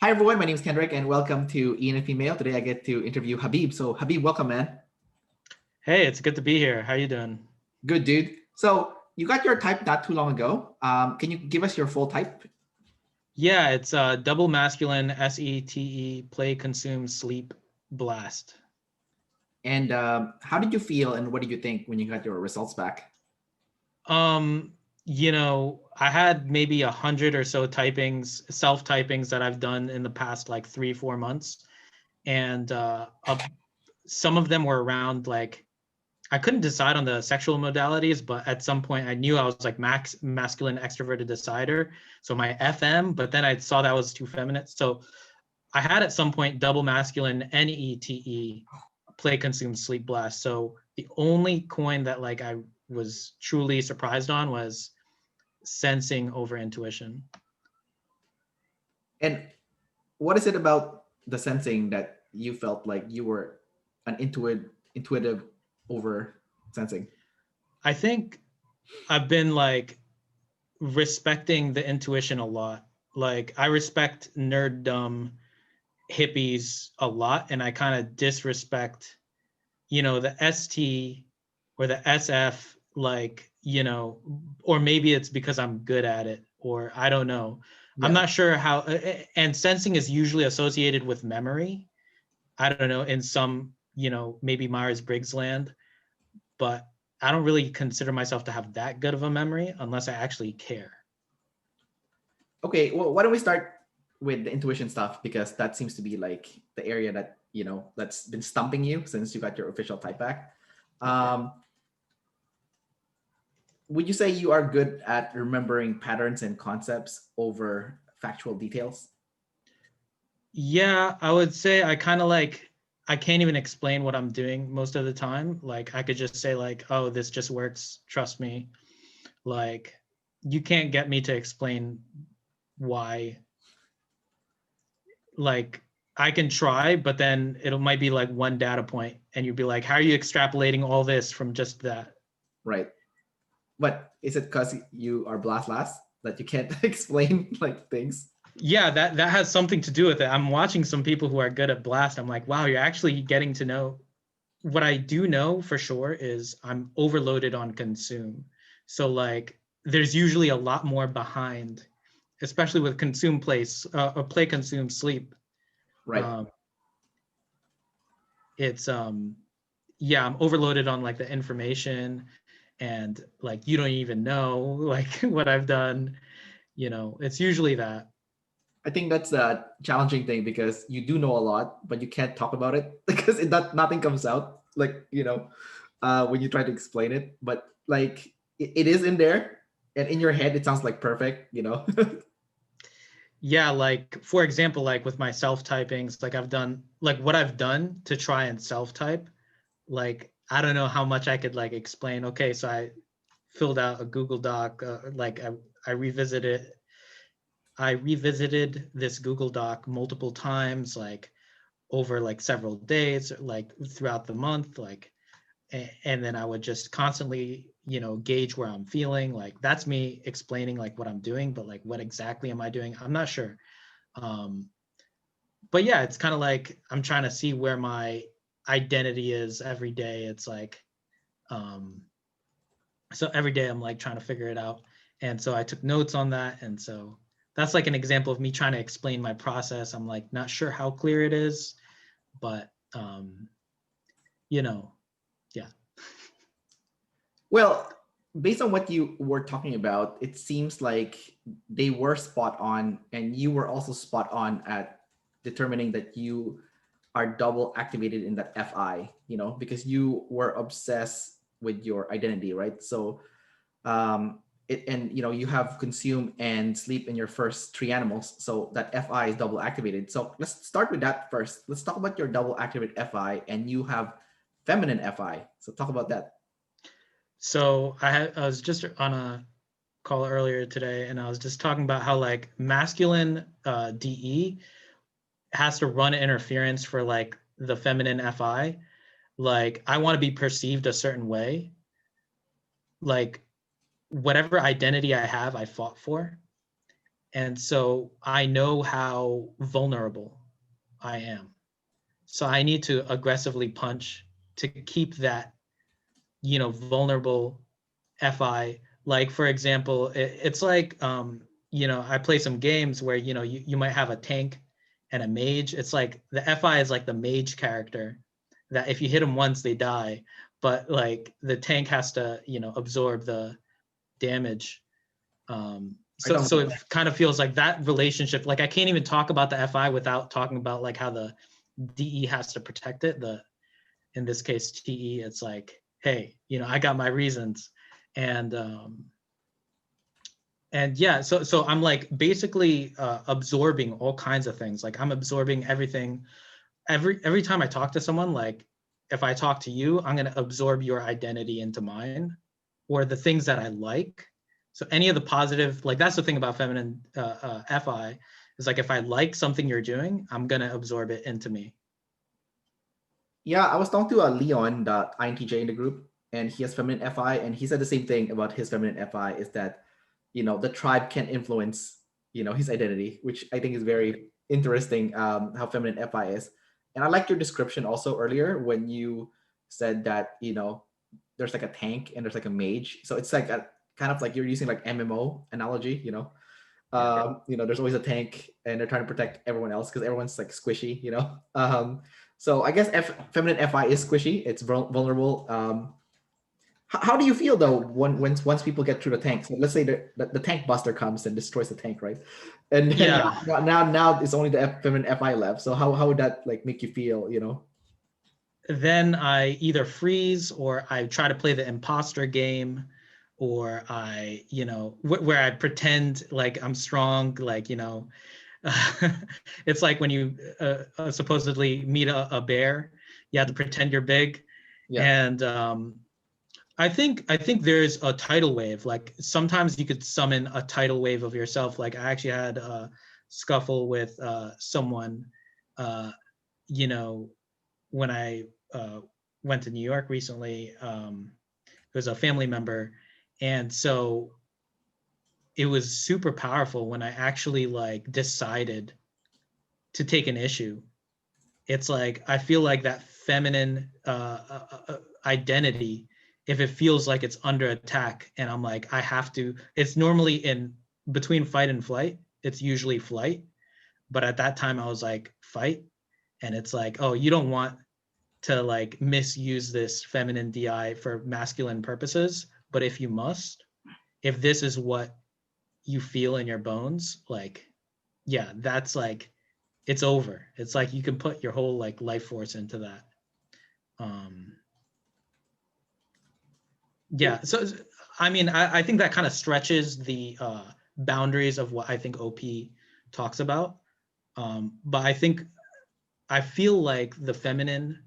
Hi everyone, my name is Kendrick and welcome to ENFP Mail. Today I get to interview Habib. So Habib, welcome man. Hey, it's good to be here. How you doing? Good dude. So you got your type not too long ago. Can you give us your full type? Yeah, it's double masculine SETE play consume sleep blast. And how did you feel and what did you think when you got your results back? Um, I had maybe 100 or so self typings that I've done in the past like 3-4 months, and some of them were around like I couldn't decide on the sexual modalities, but at some point I knew I was like masculine extroverted decider. So my FM, but then I saw that was too feminine. So I had at some point double masculine NETE play consume sleep blast. So the only coin that like I was truly surprised on was sensing over intuition. And what is it about the sensing that you felt like you were an intuitive over sensing? I think I've been like respecting the intuition a lot. Like I respect nerddom hippies a lot, and I kind of disrespect, the ST or the SF, like, or maybe it's because I'm good at it, or I don't know. I'm Yeah. not sure how, and sensing is usually associated with memory. I don't know, in some, maybe Myers-Briggs land, but I don't really consider myself to have that good of a memory unless I actually care. Okay, well, why don't we start with the intuition stuff because that seems to be like the area that that's been stumping you since you got your official type back. Okay. Um, would you say you are good at remembering patterns and concepts over factual details? Yeah, I would say I kind of like, I can't even explain what I'm doing most of the time. Like I could just say like, oh, this just works, trust me. Like you can't get me to explain why. Like I can try, but then it might be like one data point and you'd be like, how are you extrapolating all this from just that? Right. But is it because you are blast last that you can't explain like things? Yeah, that has something to do with it. I'm watching some people who are good at blast. I'm like, wow, you're actually getting to know. What I do know for sure is I'm overloaded on consume. So like there's usually a lot more behind, especially with consume place or play consume sleep. Right. Um, it's yeah, I'm overloaded on like the information, and like you don't even know like what I've done. It's usually that. I think that's the challenging thing because you do know a lot, but you can't talk about it because nothing comes out. Like, when you try to explain it, but like it is in there and in your head, it sounds like perfect. Yeah, like for example, like with my self typings, like I've done like what I've done to try and self type. Like I don't know how much I could like explain. Okay, so I filled out a Google Doc. Like I revisited I revisited this Google Doc multiple times, like over like several days, like throughout the month, like, and then I would just constantly, gauge where I'm feeling. Like that's me explaining like what I'm doing, but like what exactly am I doing? I'm not sure. Um, but yeah, it's kind of like I'm trying to see where my identity is every day. It's like, um, so every day I'm like trying to figure it out. And so I took notes on that. And so that's like an example of me trying to explain my process. I'm like not sure how clear it is, but you know, yeah. Well, based on what you were talking about, it seems like they were spot on, and you were also spot on at determining that you are double activated in that FI, because you were obsessed with your identity, right? So, and you have consume and sleep in your first three animals, so that FI is double activated. So let's start with that first. Let's talk about your double activated FI, and you have feminine FI. So talk about that. So I was just on a call earlier today and I was just talking about how like masculine DE has to run interference for like the feminine FI. Like I want to be perceived a certain way. Like whatever identity I have, I fought for. And so I know how vulnerable I am. So I need to aggressively punch to keep that, vulnerable FI. Like, for example, it's like, I play some games where, you might have a tank and a mage. It's like the FI is like the mage character that if you hit them once, they die. But like the tank has to, absorb the damage. Are you talking So about it kind of feels like that relationship. Like I can't even talk about the FI without talking about like how the DE has to protect it. In this case, TE, it's like, hey, I got my reasons. And yeah, so I'm like basically absorbing all kinds of things. Like I'm absorbing everything. Every time I talk to someone, like if I talk to you, I'm gonna absorb your identity into mine, or the things that I like. So any of the positive, like that's the thing about feminine FI, is like if I like something you're doing, I'm gonna absorb it into me. Yeah, I was talking to Leon, the INTJ in the group, and he has feminine FI, and he said the same thing about his feminine FI is that, the tribe can influence, his identity, which I think is very interesting, how feminine FI is. And I like your description also earlier when you said that, there's like a tank and there's like a mage. So it's like a kind of like you're using like MMO analogy, Yeah. there's always a tank and they're trying to protect everyone else because everyone's like squishy, so I guess feminine FI is squishy. It's vulnerable. How do you feel though once people get through the tank? So let's say the tank buster comes and destroys the tank, right? And then Yeah. now it's only the feminine FI left. So how would that like make you feel? Then I either freeze or I try to play the imposter game, or I, where I pretend like I'm strong, like, it's like when you supposedly meet a bear, you have to pretend you're big. Yeah. And I think there's a tidal wave. Like sometimes you could summon a tidal wave of yourself. Like I actually had a scuffle with someone, uh, you know, when I went to New York recently. It was a family member, and so it was super powerful when I actually like decided to take an issue. It's like I feel like that feminine identity, if it feels like it's under attack and I'm like I have to, it's normally in between fight and flight. It's usually flight, but at that time I was like fight. And it's like, oh, you don't want to like misuse this feminine DI for masculine purposes, but if you must, if this is what you feel in your bones, like, yeah, that's like, it's over. It's like you can put your whole like life force into that. um yeah, so I mean, I think that kind of stretches the boundaries of what I think OP talks about. But I feel like the feminine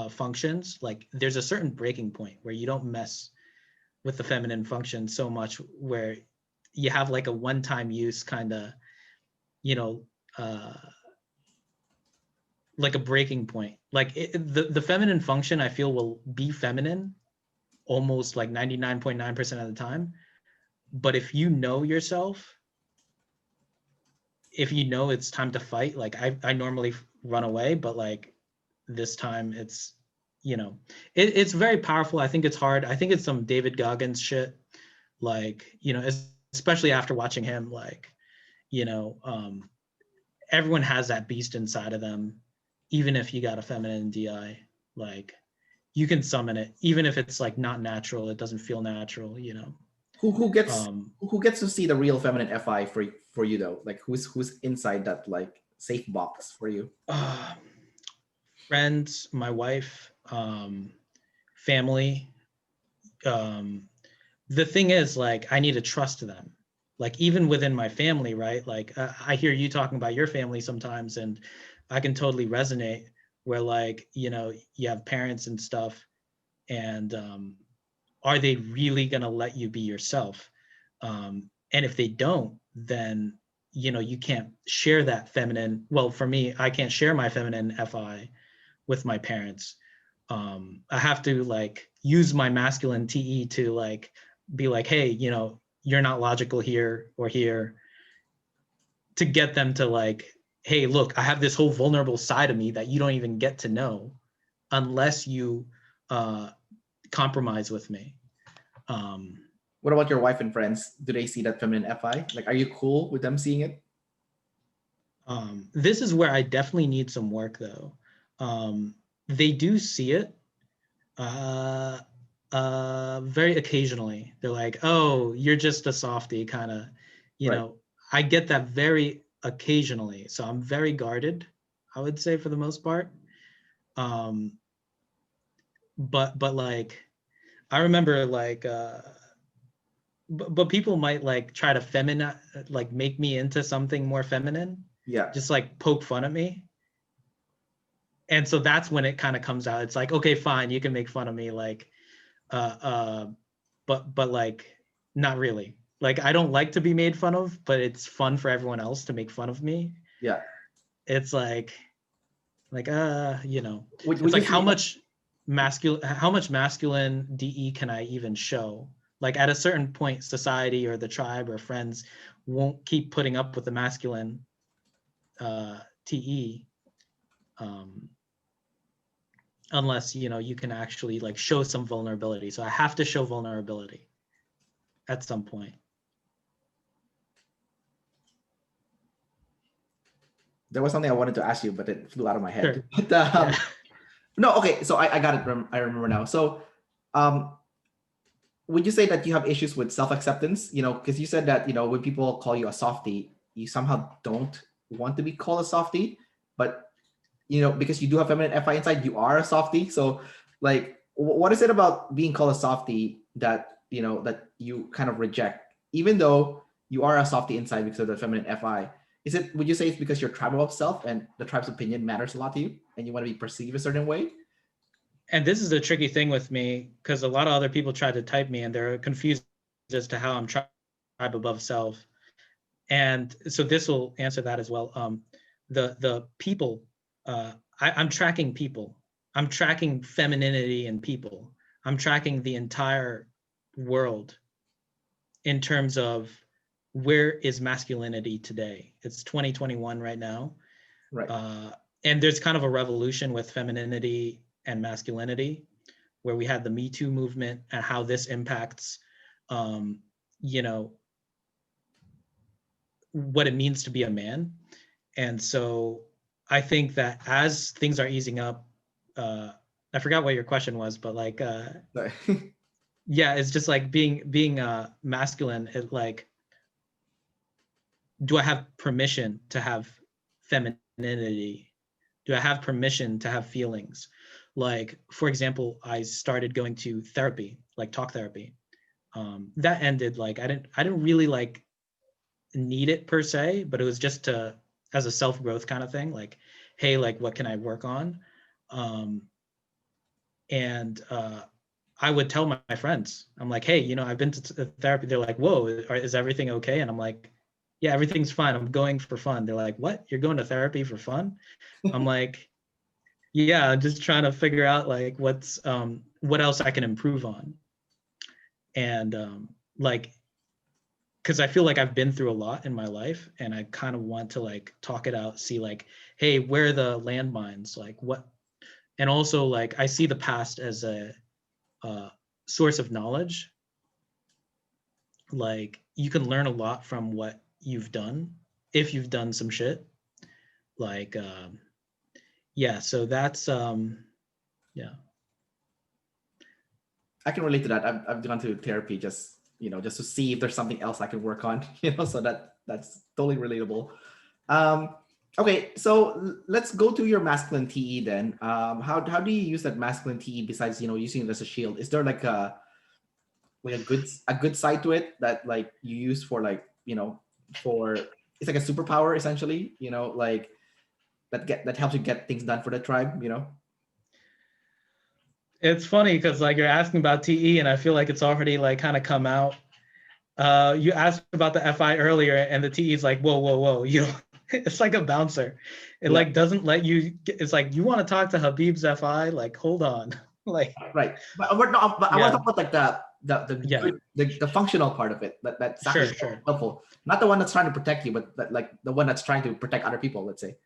functions, like there's a certain breaking point where you don't mess with the feminine function so much, where you have like a one-time use kind of, you know, uh, like a breaking point. Like the feminine function, I feel, will be feminine almost like 99.9% of the time. But if you know yourself, if you know it's time to fight, like I normally run away, but like this time it's, it's very powerful. I think it's hard. I think it's some David Goggins shit. Like, especially after watching him, like, you know, um, everyone has that beast inside of them. Even if you got a feminine DI, like you can summon it, even if it's like not natural, it doesn't feel natural. Who gets Um, who gets to see the real feminine FI for you though? Like who's inside that like safe box for you? uh, Friends, my wife, family. Um, the thing is, like, I need to trust them. Like, even within my family, right? Like, I hear you talking about your family sometimes, and I can totally resonate. Where, like, you have parents and stuff, and are they really gonna let you be yourself? And if they don't, then you can't share that feminine. Well, for me, I can't share my feminine FI with my parents. I have to like use my masculine TE to like be like, hey, you're not logical here or here. to get them to like, hey, look, I have this whole vulnerable side of me that you don't even get to know unless you compromise with me. What about your wife and friends? Do they see that feminine FI? Like, are you cool with them seeing it? This is where I definitely need some work though. They do see it very occasionally. They're like, oh, you're just a softie kind of, you Right. know, I get that very occasionally. So I'm very guarded, I would say, for the most part. But like, I remember like, but people might like try to like make me into something more feminine, Yeah. just like poke fun at me. And so that's when it kind of comes out. It's like, okay, fine, you can make fun of me, like, but like, not really. Like, I don't like to be made fun of, but it's fun for everyone else to make fun of me. Yeah. It's like, you know, Would it's you like see how much masculine DE can I even show? Like at a certain point, society or the tribe or friends won't keep putting up with the masculine TE. Unless, you know, you can actually like show some vulnerability. So I have to show vulnerability at some point. There was something I wanted to ask you, but it flew out of my head. Sure. But, Yeah. no, okay. So I got it. I remember now. So would you say that you have issues with self-acceptance? You know, because you said that, you know, when people call you a softie, you somehow don't want to be called a softie, but, you know, because you do have feminine FI inside, you are a softie. So like, what is it about being called a softie that, you know, that you kind of reject, even though you are a softie inside because of the feminine FI? Is it, would you say it's because you're tribal of self and the tribe's opinion matters a lot to you and you want to be perceived a certain way? And this is the tricky thing with me, because a lot of other people try to type me and they're confused as to how I'm tribe above self. And so this will answer that as well. The people, I'm tracking people. I'm tracking femininity in people. I'm tracking the entire world in terms of where is masculinity today. It's 2021 right now. Right. And there's kind of a revolution with femininity and masculinity, where we had the Me Too movement and how this impacts, you know, what it means to be a man. And so I think that as things are easing up, I forgot what your question was, but like, yeah, it's just like being masculine. It like, do I have permission to have femininity? Do I have permission to have feelings? Like, for example, I started going to therapy, like talk therapy. That ended, like, I didn't really like need it per se, but it was just to, as a self-growth kind of thing, like, hey, like, what can I work on? And I would tell my friends, I'm like, hey, you know, I've been to therapy. They're like, whoa, is everything okay? And I'm like, yeah, everything's fine. I'm going for fun. They're like, what? You're going to therapy for fun? I'm like, yeah, I'm just trying to figure out like what else I can improve on. And like, because I feel like I've been through a lot in my life and I kind of want to like talk it out, see like, hey, where are the landmines? Like what? And also like, I see the past as a source of knowledge. Like you can learn a lot from what you've done if you've done some shit. Like, yeah, so that's, yeah. I can relate to that. I've gone to therapy just, you know, just to see if there's something else I can work on, you know, so that's totally relatable. Okay, so let's go to your masculine TE then. How do you use that masculine TE besides, you know, using it as a shield? Is there like a good side to it that like you use for like, you know, for, it's like a superpower essentially, you know, like that helps you get things done for the tribe, you know? It's funny because like you're asking about TE and I feel like it's already like kind of come out. You asked about the FI earlier and the TE is like, whoa, you know, it's like a bouncer. It like doesn't let you, it's like, you want to talk to Habib's FI? Like, hold on. Like, Right. But we're not. But I want to yeah, talk about like the yeah, good the functional part of it. That's sure, actually sure. helpful. Not the one that's trying to protect you, but like the one that's trying to protect other people. Let's say.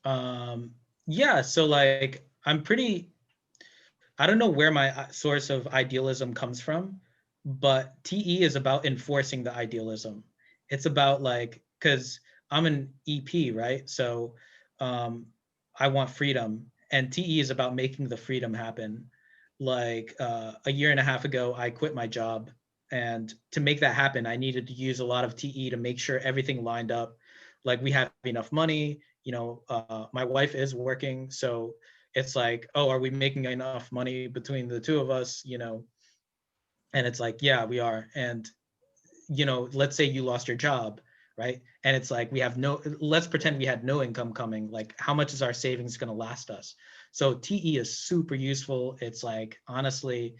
Um, yeah, so like I don't know where my source of idealism comes from, but TE is about enforcing the idealism. It's about like, because I'm an EP, right? So um, I want freedom, and TE is about making the freedom happen. Like a year and a half ago, I quit my job. And to make that happen, I needed to use a lot of TE to make sure everything lined up. Like we have enough money, my wife is working. So it's like, oh, are we making enough money between the two of us? And it's like, yeah, we are. And let's say you lost your job, right? And it's like, let's pretend we had no income coming. Like, how much is our savings going to last us? So TE is super useful. It's like, honestly,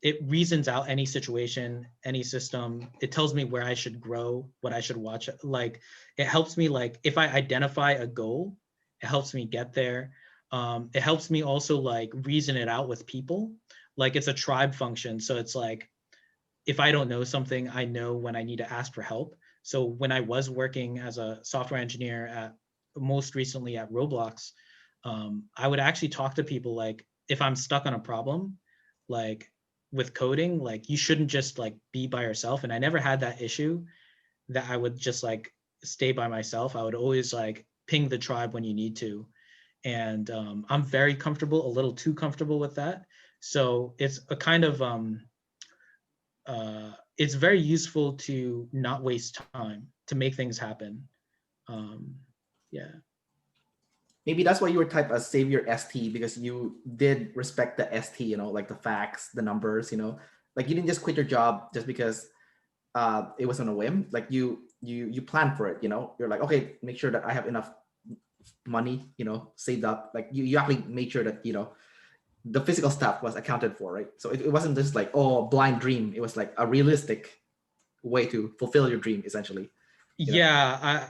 it reasons out any situation, any system. It tells me where I should grow, what I should watch. Like, it helps me, like, if I identify a goal, it helps me get there. It helps me also like reason it out with people. Like, it's a tribe function. So it's like, if I don't know something, I know when I need to ask for help. So when I was working as a software engineer at most recently at Roblox, I would actually talk to people like, if I'm stuck on a problem, like with coding, like you shouldn't just like be by yourself. And I never had that issue that I would just like stay by myself. I would always like ping the tribe when you need to. And I'm very comfortable, a little too comfortable with that. So it's a kind of it's very useful to not waste time to make things happen. Um, yeah. Maybe that's why you were type as savior ST, because you did respect the ST, like the facts, the numbers, like you didn't just quit your job just because it was on a whim. Like you planned for it, you're like, okay, make sure that I have enough money, saved up. Like you actually made sure that, the physical stuff was accounted for, right? So it wasn't just like, oh, blind dream. It was like a realistic way to fulfill your dream, essentially. Yeah,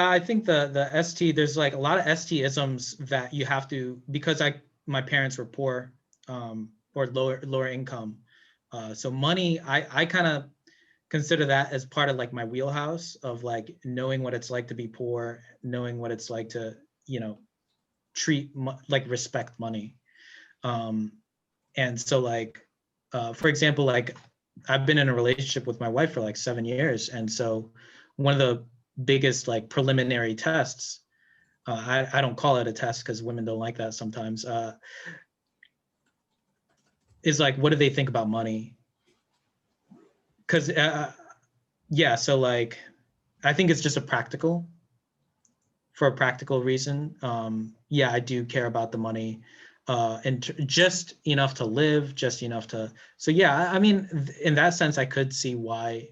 I think the ST, there's like a lot of ST isms that you have to, because my parents were poor, or lower income. So money, I kind of consider that as part of like my wheelhouse of like knowing what it's like to be poor, knowing what it's like to, treat like respect money. Um, and so like, for example, like I've been in a relationship with my wife for like 7 years. And so one of the biggest like preliminary tests, I don't call it a test because women don't like that sometimes, is like, what do they think about money? Because yeah, so like, I think it's just for a practical reason. Yeah, I do care about the money, and just enough to live, just enough to. So yeah, I mean, in that sense, I could see why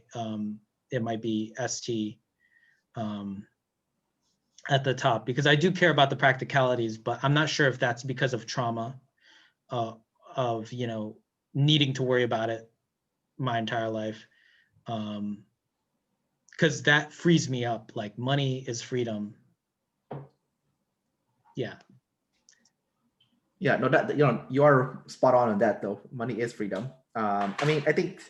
it might be ST um, at the top, because I do care about the practicalities, but I'm not sure if that's because of trauma, uh, of needing to worry about it my entire life, because that frees me up. Like money is freedom. Yeah. Yeah, no, that you are spot on that though. Money is freedom. I mean, I think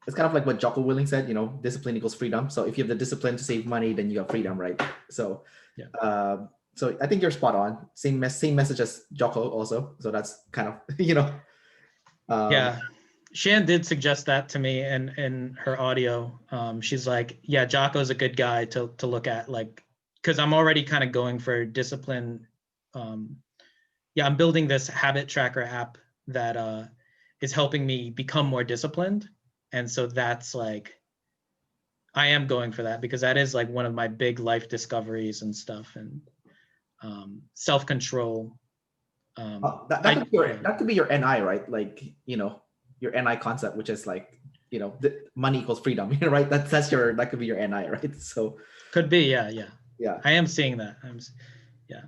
it's kind of like what Jocko Willing said. Discipline equals freedom. So if you have the discipline to save money, then you have freedom, right? So, Yeah. so I think you're spot on. Same message as Jocko also. So that's kind of um, Yeah. Shan did suggest that to me in her audio. She's like, yeah, Jocko's a good guy to look at, like, because I'm already kind of going for discipline. Um, yeah, I'm building this habit tracker app that is helping me become more disciplined. And so that's like, I am going for that because that is like one of my big life discoveries and stuff, and self-control. Yeah. that could be your NI, right? Like your NI concept, which is like money equals freedom, right? That could be your NI, right? So Could be, yeah. yeah, I am seeing that. Yeah.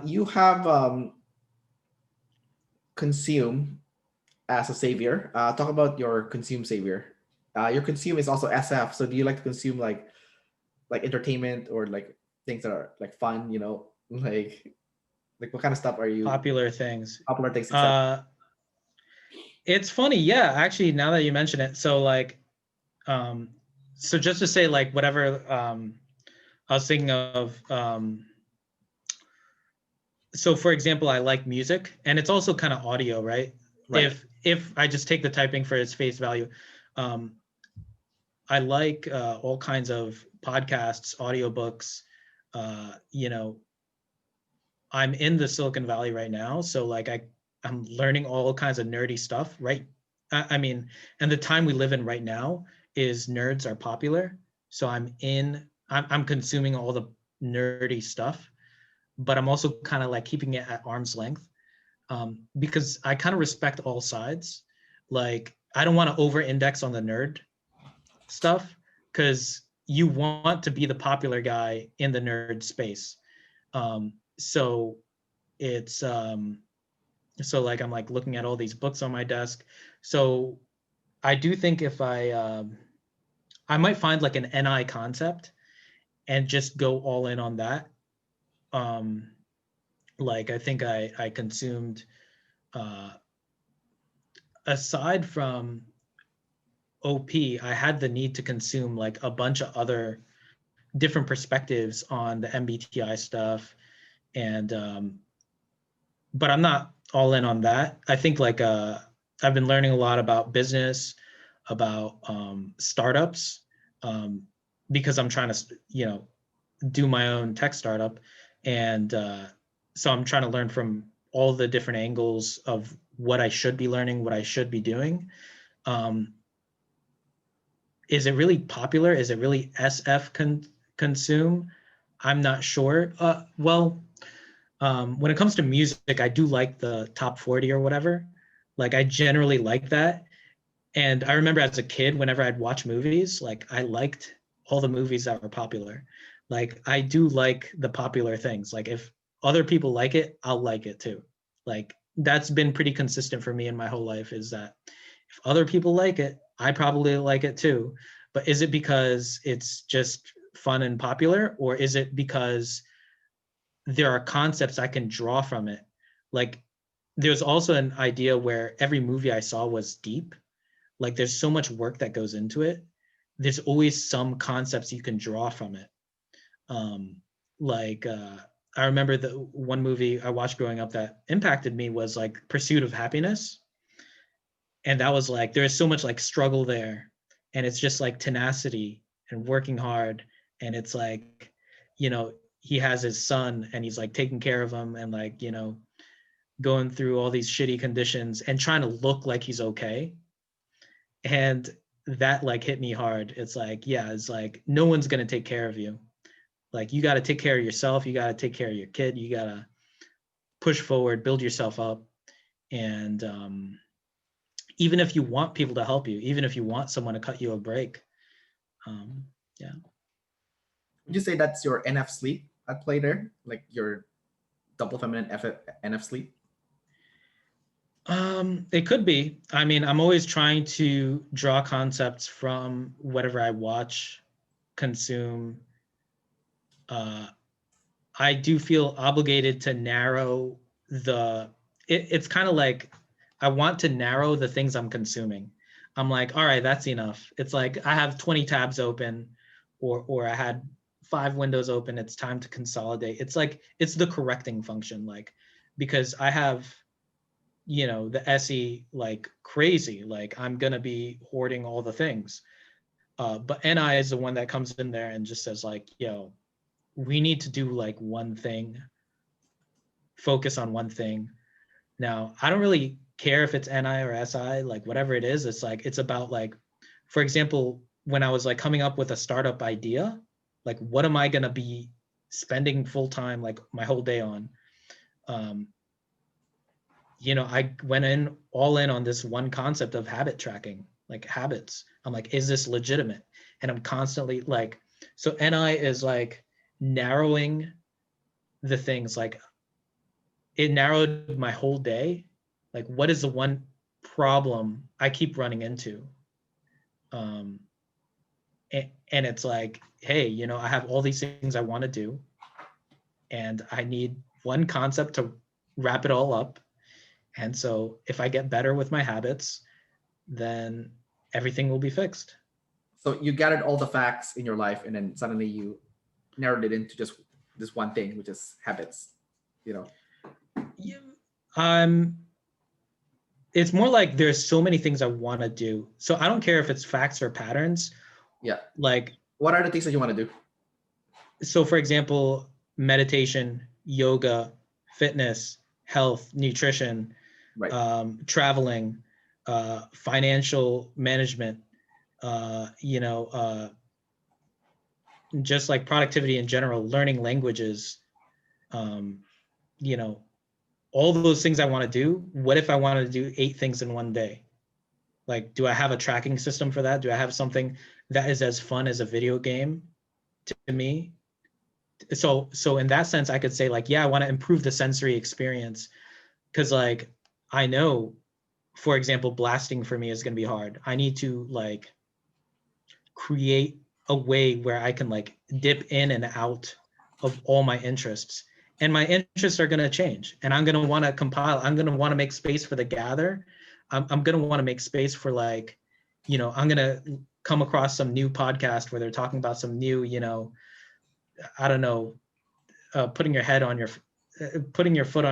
you have consume as a savior. Talk about your consume savior. Your consume is also SF. So do you like to consume like entertainment or like things that are like fun? Like Like what kind of stuff are you Popular things. popular things, etc. It's funny, yeah, actually, now that you mention it. So like, so just to say like whatever I was thinking of, so for example, I like music, and it's also kind of audio, right? Right. If I just take the typing for its face value, um, I like all kinds of podcasts, audiobooks. You know, I'm in the Silicon Valley right now, so like I'm learning all kinds of nerdy stuff, right? I mean, and the time we live in right now is nerds are popular, so I'm consuming all the nerdy stuff, but I'm also kind of like keeping it at arm's length, because I kind of respect all sides. Like I don't want to over-index on the nerd stuff because you want to be the popular guy in the nerd space. So it's so like I'm like looking at all these books on my desk. So I do think if I might find like an NI concept and just go all in on that. Um, like I think I consumed uh, aside from OP, I had the need to consume like a bunch of other different perspectives on the MBTI stuff, and but I'm not all in on that. I think like I've been learning a lot about business, about startups, um, because I'm trying to do my own tech startup, and so I'm trying to learn from all the different angles of what I should be learning, what I should be doing. Um, is it really popular? Is it really SF consume? I'm not sure. When it comes to music, I do like the top 40 or whatever. Like I generally like that. And I remember as a kid, whenever I'd watch movies, like I liked all the movies that were popular. Like I do like the popular things. Like if other people like it, I'll like it too. Like that's been pretty consistent for me in my whole life, is that if other people like it, I probably like it too. But is it because it's just fun and popular, or is it because there are concepts I can draw from it? Like there's also an idea where every movie I saw was deep. Like there's so much work that goes into it. There's always some concepts you can draw from it. Um, like I remember the one movie I watched growing up that impacted me was like Pursuit of Happiness. And that was like there's so much like struggle there, and it's just like tenacity and working hard. And it's like, he has his son and he's like taking care of him, and like, going through all these shitty conditions and trying to look like he's okay. And that like hit me hard. It's like, yeah, it's like no one's gonna take care of you. Like you got to take care of yourself, you got to take care of your kid, you got to push forward, build yourself up. And even if you want people to help you, even if you want someone to cut you a break, yeah. Would you say that's your NF sleep at play there? Like your double feminine NF sleep? It could be. I mean, I'm always trying to draw concepts from whatever I watch, consume. I do feel obligated to narrow it's kind of like I want to narrow the things I'm consuming. I'm like, all right, that's enough. It's like I have 20 tabs open, or I had 5 windows open. It's time to consolidate. It's like it's the correcting function, like because I have the SE like crazy. Like I'm gonna be hoarding all the things. But NI is the one that comes in there and just says like, we need to do like one thing, focus on one thing. Now, I don't really care if it's NI or SI, like whatever it is, it's like, it's about like, for example, when I was like coming up with a startup idea, like what am I going to be spending full time, like my whole day on? Um, I went in all in on this one concept of habit tracking, like habits. I'm like, is this legitimate? And I'm constantly like, so NI is like narrowing the things, like it narrowed my whole day. Like, what is the one problem I keep running into? Um, and it's like, hey, I have all these things I want to do, and I need one concept to wrap it all up. And so if I get better with my habits, then everything will be fixed. So you gathered all the facts in your life, and then suddenly you narrowed it into just this one thing, which is habits. You know. Yeah. It's more like there's so many things I want to do. So I don't care if it's facts or patterns. Yeah. Like, what are the things that you want to do? So for example, meditation, yoga, fitness, health, nutrition, Right. Traveling, financial management, just like productivity in general, learning languages, all those things I want to do. What if I wanted to do 8 things in one day? Like, do I have a tracking system for that? Do I have something that is as fun as a video game to me? So in that sense, I could say like, yeah, I want to improve the sensory experience, because like I know, for example, blasting for me is going to be hard. I need to like create a way where I can like dip in and out of all my interests, and my interests are going to change, and I'm going to want to compile. I'm going to want to make space for the gather. I'm going to want to make space for like, I'm going to come across some new podcast where they're talking about some new, I don't know, putting your foot on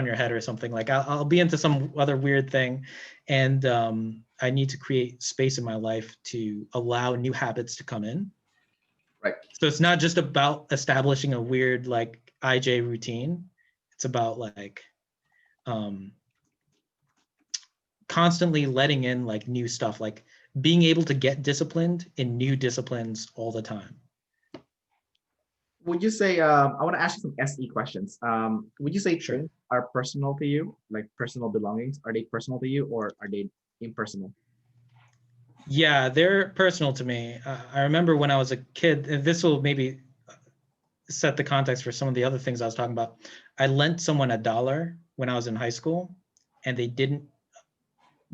your head or something. Like I'll be into some other weird thing, and I need to create space in my life to allow new habits to come in. Right. So it's not just about establishing a weird like IJ routine. It's about like constantly letting in like new stuff, like being able to get disciplined in new disciplines all the time. Would you say, I want to ask you some SE questions. Would you say Sure. things are personal to you, like personal belongings? Are they personal to you, or are they impersonal? Yeah, they're personal to me. I remember when I was a kid, and this will maybe set the context for some of the other things I was talking about. I lent someone $1 when I was in high school, and they didn't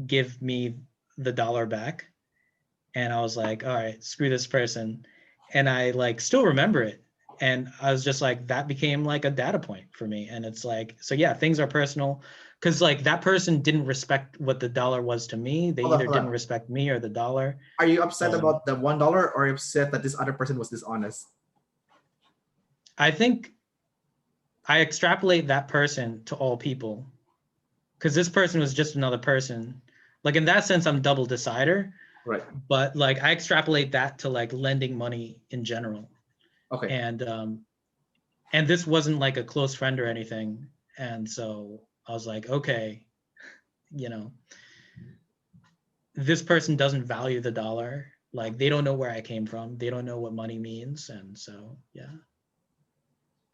give me the dollar back. And I was like, all right, screw this person. And I like still remember it. And I was just like, that became like a data point for me. And it's like, so yeah, things are personal, because like that person didn't respect what the dollar was to me. They either didn't respect me or the dollar. Are you upset about the $1, or upset that this other person was dishonest? I think I extrapolate that person to all people, because this person was just another person. Like in that sense, I'm double decider. Right. But like I extrapolate that to like lending money in general. Okay. And this wasn't like a close friend or anything. And so I was like, okay, this person doesn't value the dollar. Like they don't know where I came from. They don't know what money means. And so, yeah.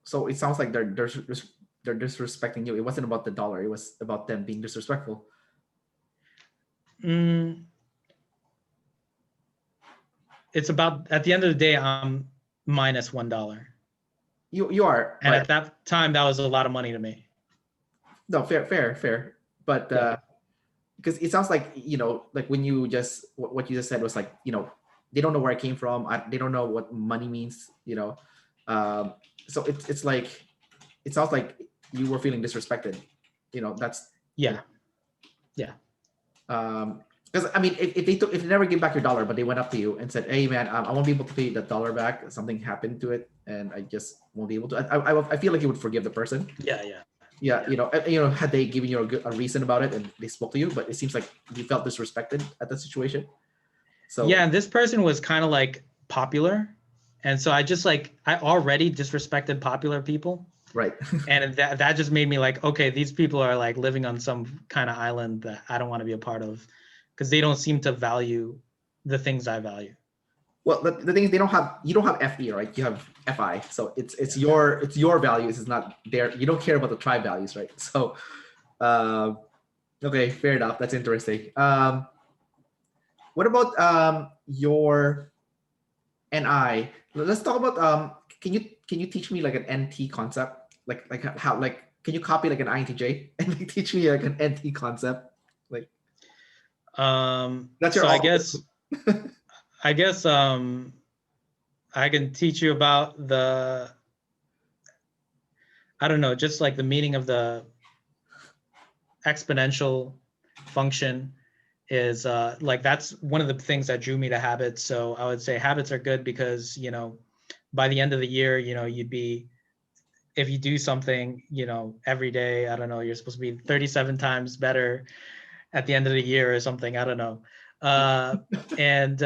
So it sounds like they're disrespecting you. It wasn't about the dollar. It was about them being disrespectful. It's about, at the end of the day, I'm minus $1. You are. And at that time, that was a lot of money to me. No, fair. But because it sounds like, like when you just, what you just said was like, they don't know where I came from. They don't know what money means, so it's like, it sounds like you were feeling disrespected. That's yeah. Because I mean, if they never give back your dollar, but they went up to you and said, "Hey, man, I won't be able to pay that dollar back. Something happened to it, and I just won't be able to." I feel like you would forgive the person. Yeah. Had they given you a reason about it and they spoke to you, but it seems like you felt disrespected at the situation. So yeah, this person was kind of like popular, and so I already disrespected popular people. Right. And that just made me like, okay, these people are like living on some kind of island that I don't want to be a part of, because they don't seem to value the things I value. Well, the thing is, you don't have FE, right? You have FI. So it's your values. It's not their. You don't care about the tribe values, right? So, okay, fair enough. That's interesting. What about your NI? Let's talk about Can you teach me like an NT concept? Like how, like, can you copy like an INTJ and like teach me like an NT concept? Like that's your. So I guess I can teach you about I don't know, just like the meaning of the exponential function is like, that's one of the things that drew me to habits. So I would say habits are good because, you know, by the end of the year, you know, you'd be, if you do something, you know, every day, I don't know, you're supposed to be 37 times better at the end of the year or something. I don't know. And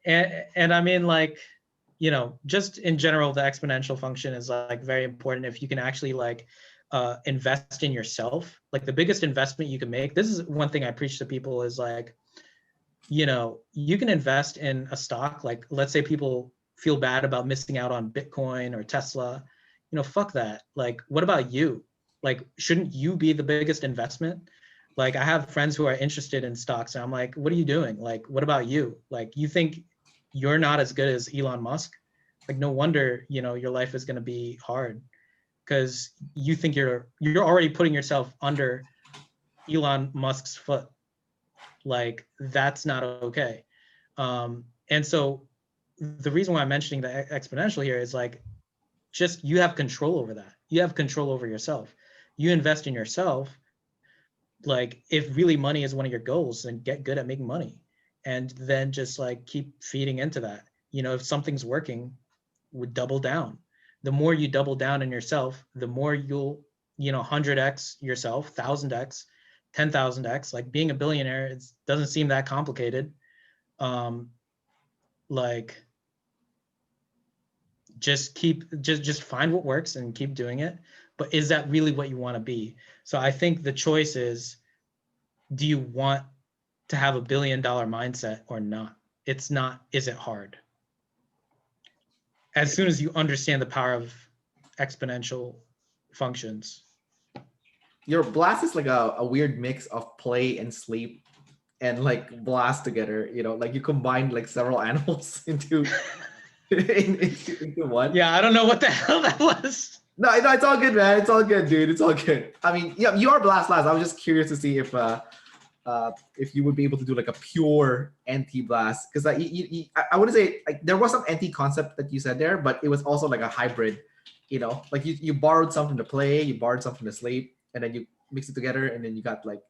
and I mean, like, you know, just in general, the exponential function is like very important. If you can actually like invest in yourself, like the biggest investment you can make. This is one thing I preach to people is like, you know, you can invest in a stock. Like, let's say people feel bad about missing out on Bitcoin or Tesla. You know, fuck that. Like, what about you? Like, shouldn't you be the biggest investment? Like, I have friends who are interested in stocks, and I'm like, what are you doing? Like, what about you? Like, you think you're not as good as Elon Musk? Like, no wonder, you know, your life is going to be hard because you think you're already putting yourself under Elon Musk's foot. Like, that's not okay. And so the reason why I'm mentioning the exponential here is like, just you have control over that. You have control over yourself. You invest in yourself. Like, if really money is one of your goals, then get good at making money, and then just like keep feeding into that. You know, if something's working, would double down. The more you double down in yourself, the more you'll, you know, 100x yourself, 1000x, 10,000x. Like, being a billionaire, it doesn't seem that complicated. Like, just find what works and keep doing it. But is that really what you want to be? So I think the choice is, do you want to have $1 billion mindset or not? It's not, is it hard? As soon as you understand the power of exponential functions. Your blast is like a weird mix of play and sleep and like blast together, you know, like you combine like several animals into into one. Yeah, I don't know what the hell that was. No, it's all good, man. It's all good, dude. It's all good. I mean, yeah, you are blast. I was just curious to see if you would be able to do like a pure anti blast, because I wouldn't say like there was some anti concept that you said there, but it was also like a hybrid. You know, like you borrowed something to play, you borrowed something to sleep, and then you mix it together, and then you got like,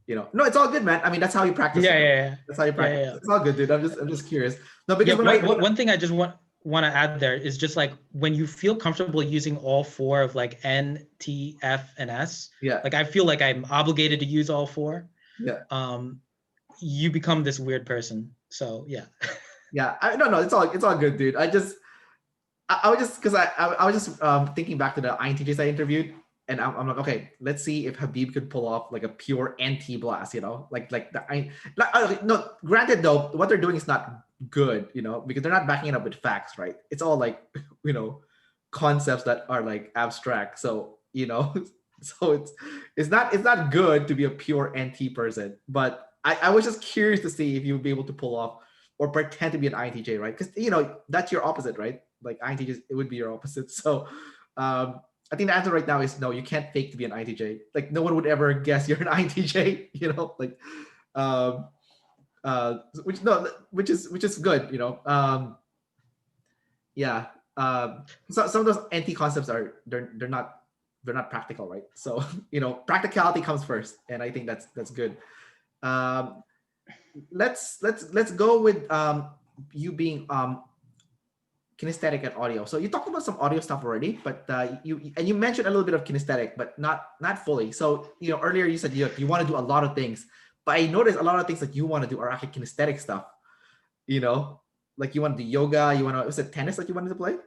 you know, no, it's all good, man. I mean, that's how you practice. Yeah. That's how you practice. Yeah. It's all good, dude. I'm just curious. No, because one thing I just want to add there is just like, when you feel comfortable using all four of like N, T, F, and S. Yeah. Like, I feel like I'm obligated to use all four. Yeah. You become this weird person. So yeah. Yeah. No, it's all good, dude. I was just because I was just thinking back to the INTJs I interviewed, and I'm like, okay, let's see if Habib could pull off like a pure anti-blast, you know, like no, granted though, what they're doing is not good, you know, because they're not backing it up with facts, right? It's all like, you know, concepts that are like abstract. So, you know, so it's not good to be a pure anti person. But I was just curious to see if you would be able to pull off or pretend to be an INTJ, right? Because, you know, that's your opposite, right? Like INTJs, it would be your opposite. So I think the answer right now is no, you can't fake to be an INTJ. Like, no one would ever guess you're an INTJ, you know, like which is good, you know. Yeah. So some of those anti concepts are they're not practical, right? So, you know, practicality comes first, and I think that's good. Let's go with you being kinesthetic and audio. So you talked about some audio stuff already, but you mentioned a little bit of kinesthetic, but not fully. So, you know, earlier you said you want to do a lot of things, but I noticed a lot of things that you want to do are actually kinesthetic stuff. You know, like you want to do yoga, was it tennis that you wanted to play?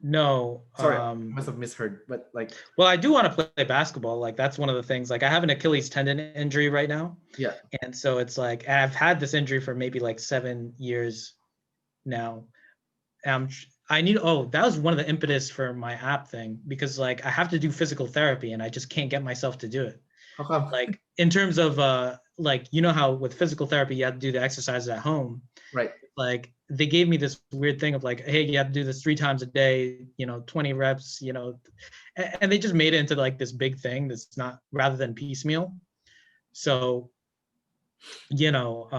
No. Sorry, I must have misheard, but like. Well, I do want to play basketball. Like, that's one of the things. Like, I have an Achilles tendon injury right now. Yeah. And so it's like, I've had this injury for maybe like 7 years now. That was one of the impetus for my app thing, because like I have to do physical therapy and I just can't get myself to do it. How come? Like, in terms of like, you know how with physical therapy you have to do the exercises at home, right? Like, they gave me this weird thing of like, hey, you have to do this 3 times a day, you know, 20 reps, you know, and they just made it into like this big thing that's not, rather than piecemeal. So, you know,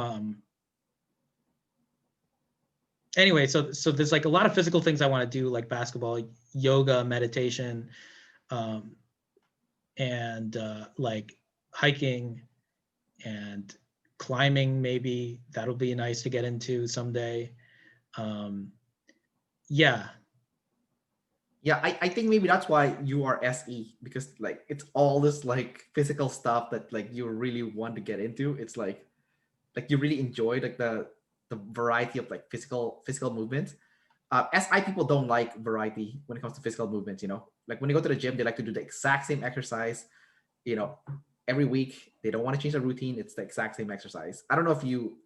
anyway, so there's like a lot of physical things I want to do, like basketball, yoga, meditation, and like hiking and climbing. Maybe that'll be nice to get into someday. Yeah. Yeah, I think maybe that's why you are SE, because like it's all this like physical stuff that like you really want to get into. It's like you really enjoy like the variety of like physical movements. SI people don't like variety when it comes to physical movements. You know, like when they go to the gym, they like to do the exact same exercise. You know, every week they don't want to change the routine. It's the exact same exercise. I don't know if you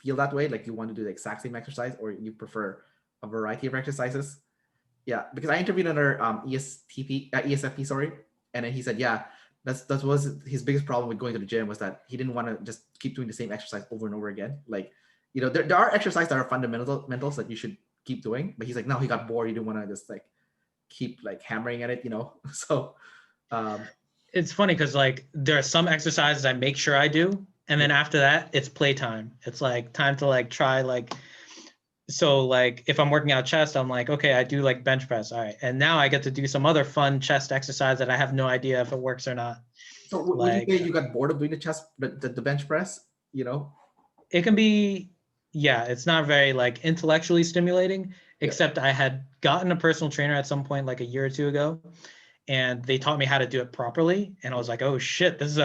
feel that way, like you want to do the exact same exercise, or you prefer a variety of exercises. Yeah, because I interviewed another ESFP, sorry, and then he said, yeah, that was his biggest problem with going to the gym, was that he didn't want to just keep doing the same exercise over and over again. Like, you know, there are exercises that are fundamentals that you should keep doing, but he's like, no, he got bored. He didn't want to just like keep like hammering at it, you know. So, um, It's funny because like there are some exercises I make sure I do, and then after that it's playtime. It's like time to like try like, so like if I'm working out chest, I'm like, okay, I do like bench press. All right. And now I get to do some other fun chest exercise that I have no idea if it works or not. so would you Like say you got bored of doing the chest, the bench press? You know? it can be, yeah, it's not very like intellectually stimulating, Yeah. except I had gotten a personal trainer at some point like a year or two ago, and they taught me how to do it properly. And I was like, oh shit, this is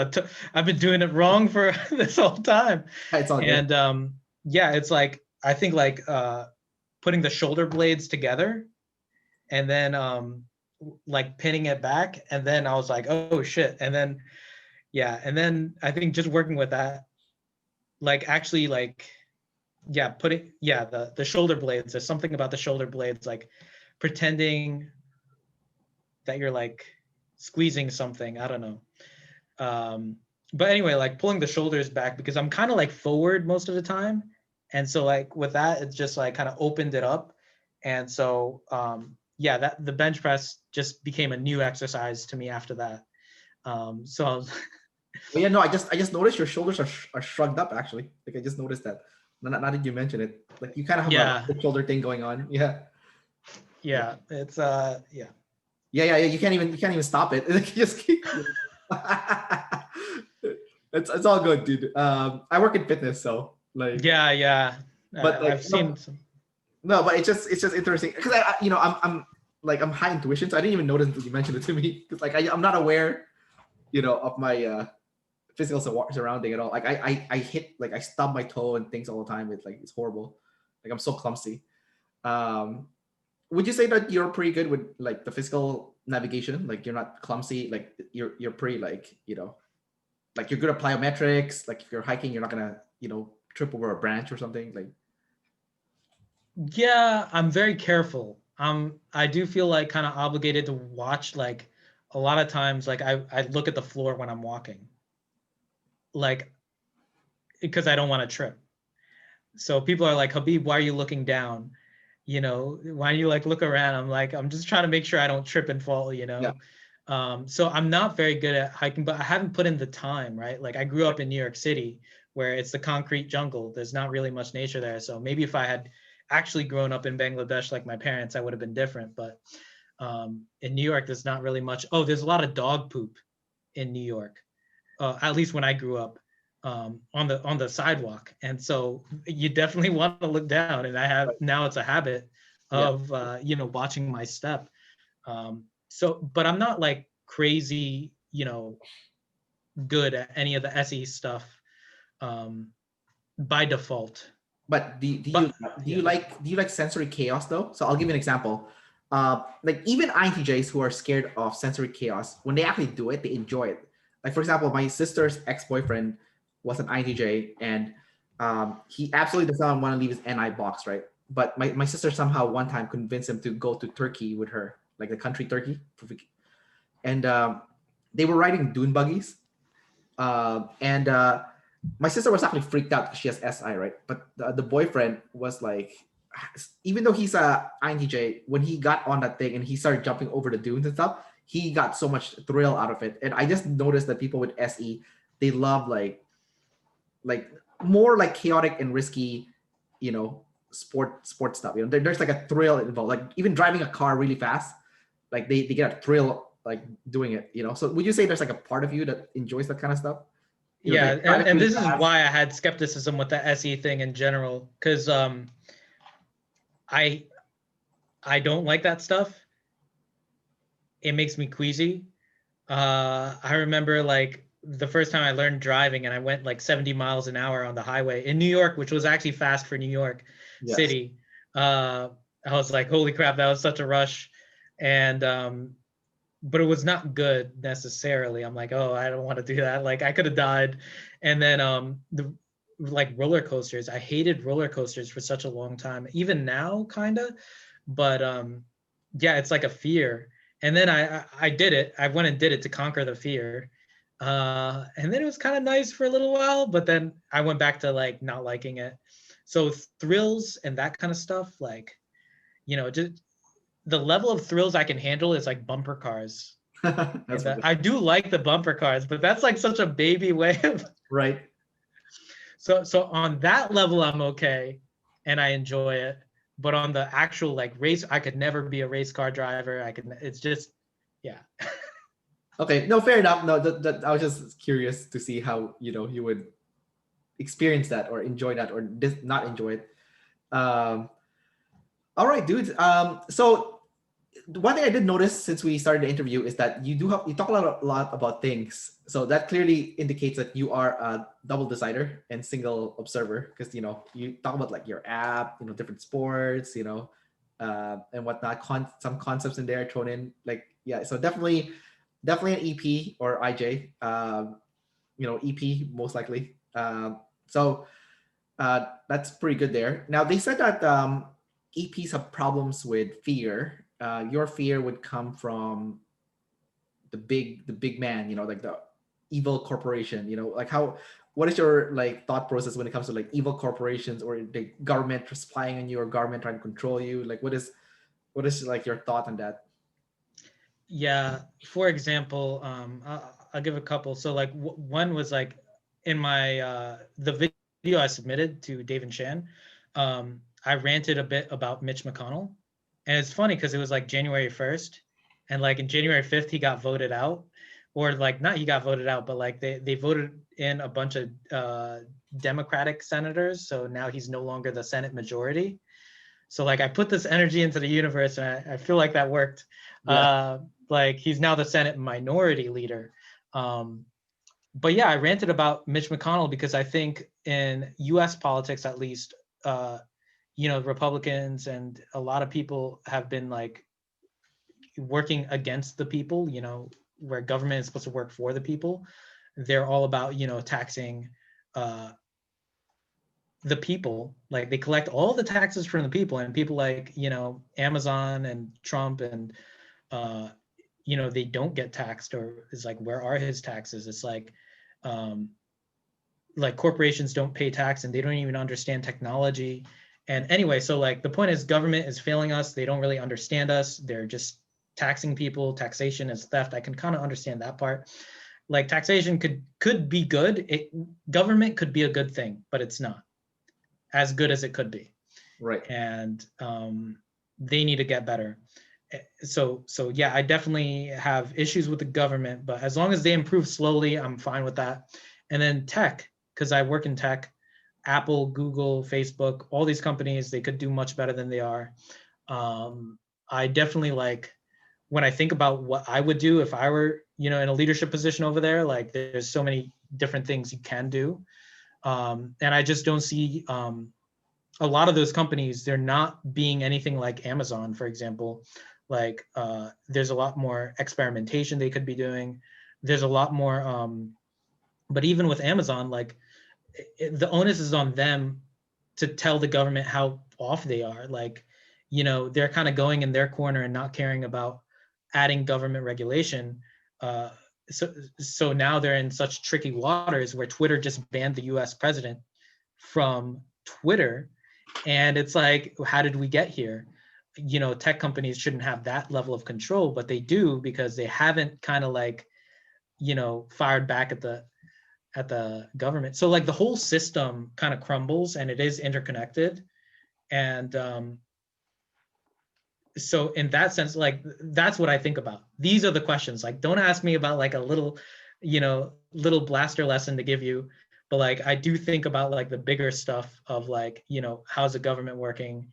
I've been doing it wrong for this whole time. It's all good. And yeah, it's like, I think like putting the shoulder blades together and then like pinning it back. And then I was like, oh shit. And then, yeah. And then I think just working with that, like actually like, yeah, the shoulder blades, there's something about the shoulder blades, like pretending that you're like squeezing something. I don't know. But anyway, like pulling the shoulders back, because I'm kind of like forward most of the time. And so like with that, it just like kind of opened it up. And so yeah, that the bench press just became a new exercise to me after that. So I was, Oh yeah, no, I just noticed your shoulders are shrugged up actually. Like I just noticed that. Now that you mention it, like you kind of have yeah, a shoulder thing going on. Yeah. Yeah. yeah, it's yeah. Yeah. You can't even stop it. Like, you just keep. It's all good, dude. I work in fitness, so like, Yeah, yeah. but like I've no, seen some. no, but it's just interesting because you know, I'm high intuition, so I didn't even notice until you mentioned it to me. Because like I'm not aware, you know, of my physical surrounding at all. Like I hit, like I stub my toe and things all the time. It's horrible. Like I'm so clumsy. Um, would you say that you're pretty good with like the physical navigation? Like you're not clumsy. Like you're pretty like, you know, like you're good at plyometrics. Like if you're hiking, you're not gonna, you know, trip over a branch or something. Like Yeah, I'm very careful. I do feel like kind of obligated to watch, like a lot of times like I look at the floor when I'm walking. Like because I don't want to trip. So people are like, Habib, why are you looking down? You know, why do you like look around? I'm like, I'm just trying to make sure I don't trip and fall, you yeah, know? So I'm not very good at hiking, but I haven't put in the time, right? Like I grew up in New York City where it's the concrete jungle. There's not really much nature there. So maybe if I had actually grown up in Bangladesh like my parents, I would have been different. But in New York, there's not really much. Oh, there's a lot of dog poop in New York, at least when I grew up, on the sidewalk. And so you definitely want to look down. And I have right. now, it's a habit Yeah. of you know, watching my step. So, but I'm not like crazy, you know, good at any of the SE stuff um, by default. But do you But do you yeah, like do you like sensory chaos though? So I'll give you an example. Like even INTJs who are scared of sensory chaos, when they actually do it, they enjoy it. Like for example, my sister's ex-boyfriend was an INTJ, and he absolutely does not want to leave his NI box, right? But my sister somehow one time convinced him to go to Turkey with her, like the country Turkey, and they were riding dune buggies, and my sister was actually freaked out because she has SI, right? But the boyfriend was like, even though he's a INTJ, when he got on that thing and he started jumping over the dunes and stuff, he got so much thrill out of it. And I just noticed that people with SE, they love like more like chaotic and risky, you know, sport stuff. You know, there's like a thrill involved. Like even driving a car really fast, like they get a thrill like doing it. You know, so would you say there's like a part of you that enjoys that kind of stuff? You know, Yeah, like driving and really this is fast. why I had skepticism with the SE thing in general, because I I don't like that stuff. It makes me queasy. I remember like the first time I learned driving and I went like 70 miles an hour on the highway in New York, which was actually fast for New York Yes. City. I was like, holy crap, that was such a rush. And but it was not good necessarily. I'm like, oh, I don't want to do that. Like I could have died. And then the like roller coasters. I hated roller coasters for such a long time. Even now, kind of. But yeah, it's like a fear. And then I did it. I went and did it to conquer the fear. And then it was kind of nice for a little while, but then I went back to like not liking it. So thrills and that kind of stuff, like, just the level of thrills I can handle is like bumper cars. That's And funny. I do like the bumper cars, but that's like such a baby way of Right. so on that level I'm okay and I enjoy it. But on the actual like race, I could never be a race car driver. It's just, yeah. Okay. No, fair enough. No, I was just curious to see how you would experience that or enjoy that or not enjoy it. Um, all right, dudes. So one thing I did notice since we started the interview is that you talk a lot about things. So that clearly indicates that you are a double decider and single observer because you talk about like your app, different sports, and whatnot. Some concepts in there thrown in, like yeah. So definitely an EP or IJ. EP most likely. That's pretty good there. Now they said that EPs have problems with fear. Your fear would come from the big man, like the evil corporation. Like what is your like thought process when it comes to like evil corporations or the government spying on you or government trying to control you? Like what is like your thought on that? Yeah. For example, I'll give a couple. So like one was like in my the video I submitted to Dave and Shan, I ranted a bit about Mitch McConnell. And it's funny because it was like January 1st. And like in January 5th, he got voted out. Or like not he got voted out, but like they voted in a bunch of Democratic senators. So now he's no longer the Senate majority. So like I put this energy into the universe and I feel like that worked. Yeah. Like he's now the Senate minority leader. Um, but yeah, I ranted about Mitch McConnell because I think in US politics, at least, Republicans and a lot of people have been like working against the people, where government is supposed to work for the people. They're all about, taxing uh, the people. Like they collect all the taxes from the people, and people like Amazon and Trump and uh they don't get taxed, or it's like, where are his taxes? It's um like corporations don't pay tax and they don't even understand technology. And anyway, so like the point is government is failing us. They don't really understand us. They're just taxing people. Taxation is theft. I can kind of understand that part. Like taxation could be good. Government could be a good thing, but it's not as good as it could be. Right. And they need to get better. So yeah, I definitely have issues with the government, but as long as they improve slowly, I'm fine with that. And then tech, because I work in tech, Apple, Google, Facebook, all these companies, they could do much better than they are. I definitely like, when I think about what I would do if I were, in a leadership position over there, like there's so many different things you can do. And I just don't see a lot of those companies, they're not being anything like Amazon, for example. Like there's a lot more experimentation they could be doing. There's a lot more, but even with Amazon, like the onus is on them to tell the government how off they are. Like, they're kind of going in their corner and not caring about adding government regulation. Uh, so now they're in such tricky waters where Twitter just banned the US president from Twitter. And it's like, how did we get here? Tech companies shouldn't have that level of control, but they do because they haven't kind of like, fired back at the government. So like the whole system kind of crumbles, and it is interconnected. And so in that sense, like that's what I think about. These are the questions. Like, don't ask me about like a little, little blaster lesson to give you, but like I do think about like the bigger stuff of like, how's the government working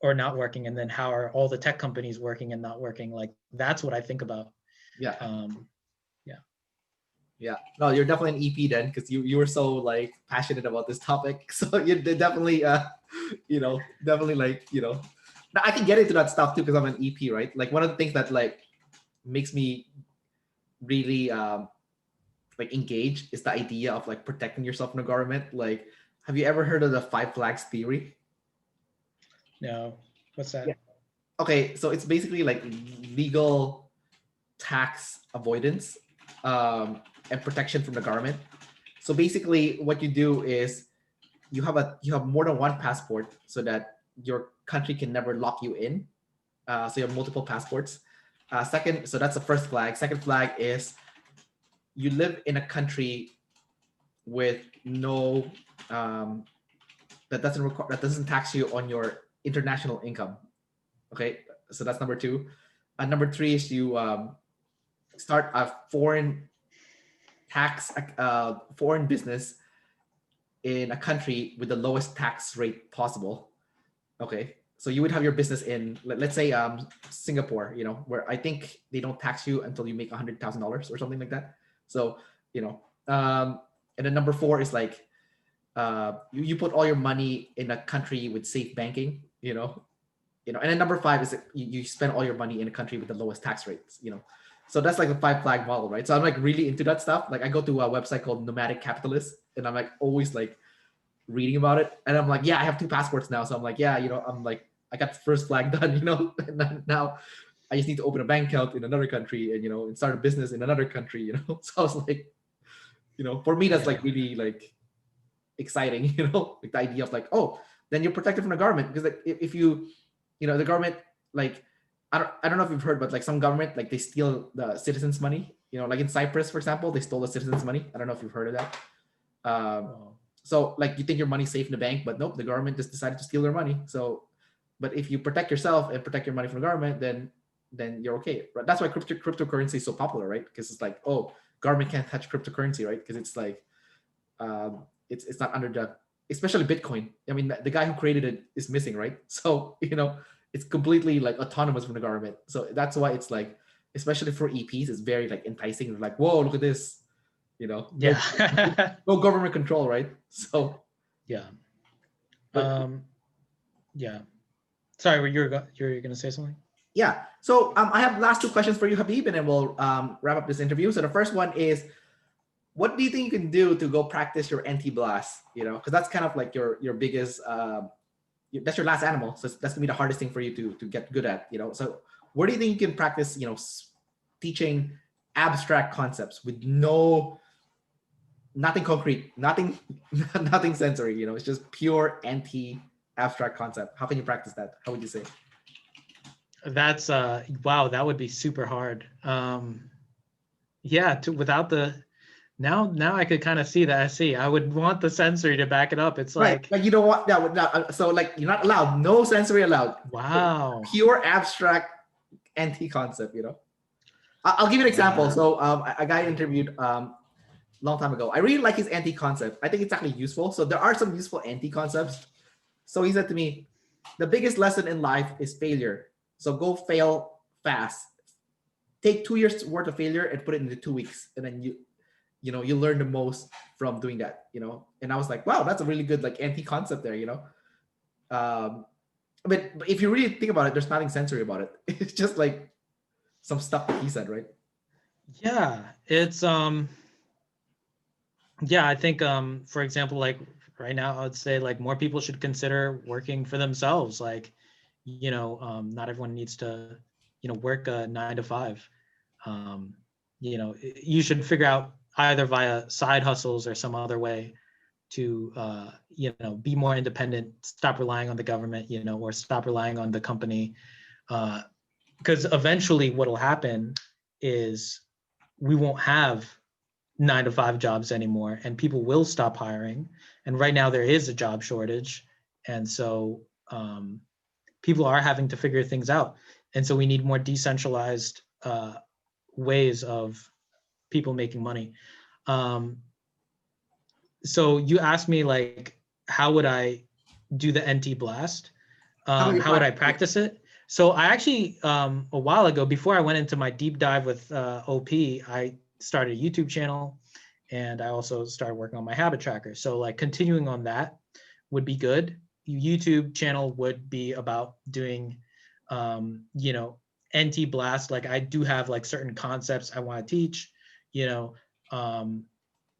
or not working, and then how are all the tech companies working and not working. Like that's what I think about. Yeah. Yeah. Yeah. No, you're definitely an EP then, because you were so like passionate about this topic. So you definitely definitely like Now, I can get into that stuff too because I'm an EP, right? Like one of the things that like makes me really like engaged is the idea of like protecting yourself from the government. Like, have you ever heard of the five flags theory? No. What's that? Yeah. Okay, so it's basically like legal tax avoidance and protection from the government. So basically, what you do is you have more than one passport so that your country can never lock you in. So you have multiple passports. Second, so that's the first flag. Second flag is you live in a country with no that doesn't tax you on your international income. Okay, so that's number two. Number three is you start a foreign business in a country with the lowest tax rate possible. Okay, so you would have your business in let's say Singapore, where I think they don't tax you until you make $100,000 or something like that. So and then number four is like you put all your money in a country with safe banking, and then number five is that you spend all your money in a country with the lowest tax rates, So that's like the five flag model, right? So I'm like really into that stuff. Like I go to a website called Nomadic Capitalist, and I'm like always like reading about it, and I'm like, yeah, I have two passports now, so I'm like, yeah, I'm like, I got the first flag done, and then now I just need to open a bank account in another country and start a business in another country, So I was like, for me that's like really like exciting, like the idea of like, oh, then you're protected from the government because like if you, the government like I don't know if you've heard, but like some government like they steal the citizens' money, like in Cyprus, for example, they stole the citizens' money. I don't know if you've heard of that. So like you think your money's safe in the bank, but nope, the government just decided to steal their money. So, but if you protect yourself and protect your money from the government, then you're okay. Right? That's why cryptocurrency is so popular, right? Because it's like, oh, government can't touch cryptocurrency, right? Because it's like it's not under the, especially Bitcoin. I mean, the guy who created it is missing, right? So it's completely like autonomous from the government. So that's why it's like, especially for EPs, it's very like enticing. They're like, whoa, look at this, Yeah. no government control, right? So Yeah. but Yeah. Sorry, you're gonna say something? yeah. So I have last two questions for you, Habib, and then we'll wrap up this interview. So the first one is, what do you think you can do to go practice your anti-blast? Because that's kind of like your biggest, that's your last animal. So that's gonna be the hardest thing for you to get good at. So where do you think you can practice? Teaching abstract concepts with nothing concrete, nothing nothing sensory. It's just pure anti-abstract concept. How can you practice that? How would you say? That's wow, that would be super hard. Yeah, without the now I could kind of see the SE. I would want the sensory to back it up. It's Right, like you don't want that. No, so like you're not allowed. No sensory allowed. Wow. Pure abstract anti-concept. I'll give you an example. Wow. So a guy interviewed long time ago. I really like his anti-concept. I think it's actually useful. So there are some useful anti-concepts. So he said to me, the biggest lesson in life is failure. So go fail fast. Take 2 years worth of failure and put it into 2 weeks, and then you learn the most from doing that. And I was like, wow, that's a really good like anti-concept there. But if you really think about it, there's nothing sensory about it. It's just like some stuff that he said, right? Yeah, it's yeah, I think for example, like right now I would say like more people should consider working for themselves. Like, not everyone needs to, work a 9 to 5. You should figure out either via side hustles or some other way to be more independent, stop relying on the government, or stop relying on the company. Because eventually what will happen is we won't have 9 to 5 jobs anymore, and people will stop hiring. And right now there is a job shortage. And so people are having to figure things out. And so we need more decentralized ways of people making money. So you asked me like, how would I do the NT blast? How do you How would I practice it? practice it? So I actually, a while ago, before I went into my deep dive with OP, I started a YouTube channel, and I also started working on my habit tracker. So like continuing on that would be good. YouTube channel would be about doing, you know, NT blast. Like I do have like certain concepts I want to teach, you know,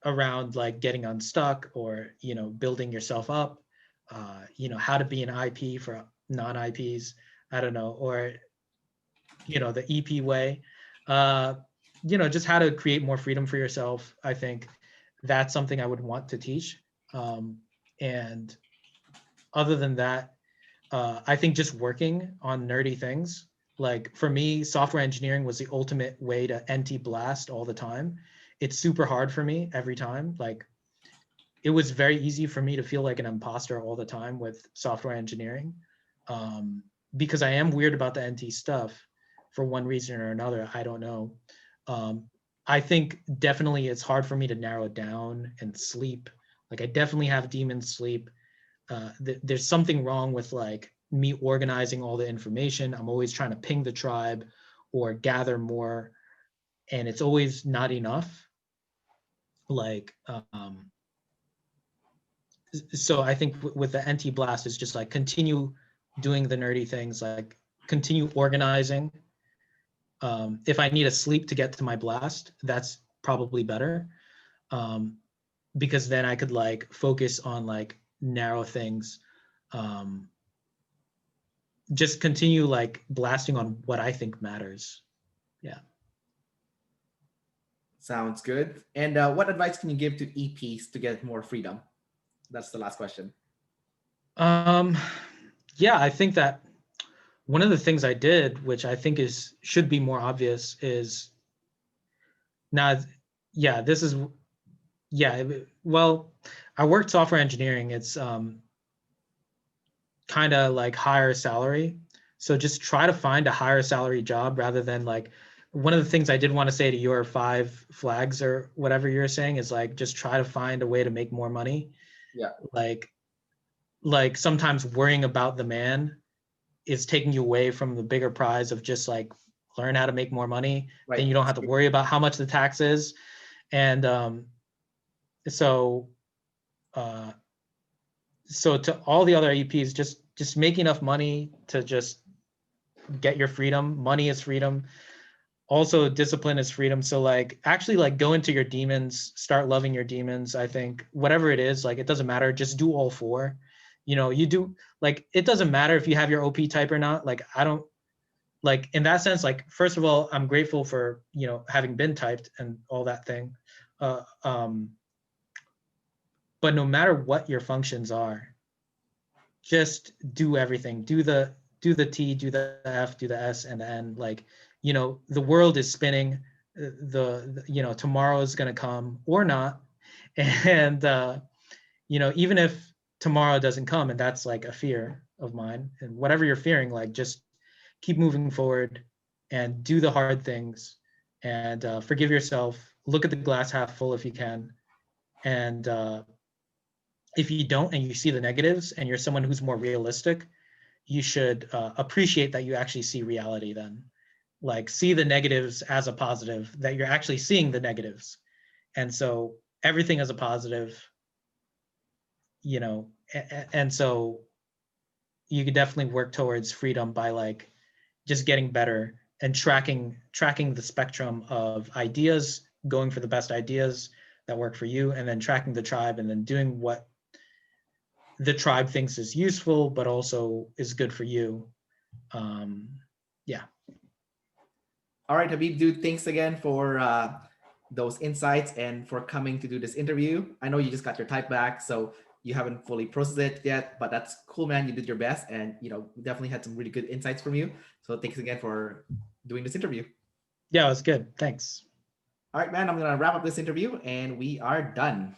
around like getting unstuck or, you know, building yourself up, you know, how to be an IP for non-IPs, I don't know, or, you know, the EP way, you know, just how to create more freedom for yourself. I think that's something I would want to teach. And other than that, I think just working on nerdy things. Like for me, software engineering was the ultimate way to NT blast all the time. It's super hard for me every time. Like it was very easy for me to feel like an imposter all the time with software engineering, because I am weird about the NT stuff for one reason or another. I don't know. Um, I think definitely it's hard for me to narrow it down and sleep. Like I definitely have demon sleep. There's something wrong with like me organizing all the information. I'm always trying to ping the tribe or gather more, and it's always not enough. Like, so I think with the NT blast is just like continue doing the nerdy things, like continue organizing. If I need a sleep to get to my blast, that's probably better, um, because then I could like focus on like narrow things. Um, just continue like blasting on what I think matters. Yeah. Sounds good. And what advice can you give to EPs to get more freedom? That's the last question. Um, yeah, I think that one of the things I did, which I think is should be more obvious, is now, yeah, this is yeah. Well, I worked software engineering. It's kind of like higher salary. So just try to find a higher salary job rather than like one of the things I did want to say to your 5 flags or whatever you're saying is like just try to find a way to make more money. Yeah. Like sometimes worrying about the man is taking you away from the bigger prize of just like learn how to make more money. Right. Then you don't have to worry about how much the tax is. And so uh, so to all the other EPs, just make enough money to just get your freedom. Money is freedom. Also, discipline is freedom. So like actually like go into your demons, start loving your demons. I think whatever it is, like it doesn't matter. Just do all 4. You know, you do like it doesn't matter if you have your OP type or not. Like I don't like in that sense, like first of all, I'm grateful for, you know, having been typed and all that thing. Uh, um, but no matter what your functions are, just do everything. Do the T, do the F, do the S and the N. Like, you know, the world is spinning. The you know, tomorrow is gonna come or not. And you know, even if tomorrow doesn't come, and that's like a fear of mine, and whatever you're fearing, like just keep moving forward and do the hard things and forgive yourself. Look at the glass half full if you can. And if you don't and you see the negatives and you're someone who's more realistic, you should appreciate that you actually see reality then. Like see the negatives as a positive, that you're actually seeing the negatives. And so everything is a positive, you know, and so you could definitely work towards freedom by like just getting better and tracking the spectrum of ideas, going for the best ideas that work for you, and then tracking the tribe and then doing what the tribe thinks is useful but also is good for you. Yeah. All right, Habib, dude, thanks again for those insights and for coming to do this interview. I know you just got your type back, so you haven't fully processed it yet, but that's cool, man. You did your best, and you know, we definitely had some really good insights from you. So thanks again for doing this interview. Yeah, it was good. Thanks. All right, man, I'm gonna wrap up this interview, and we are done.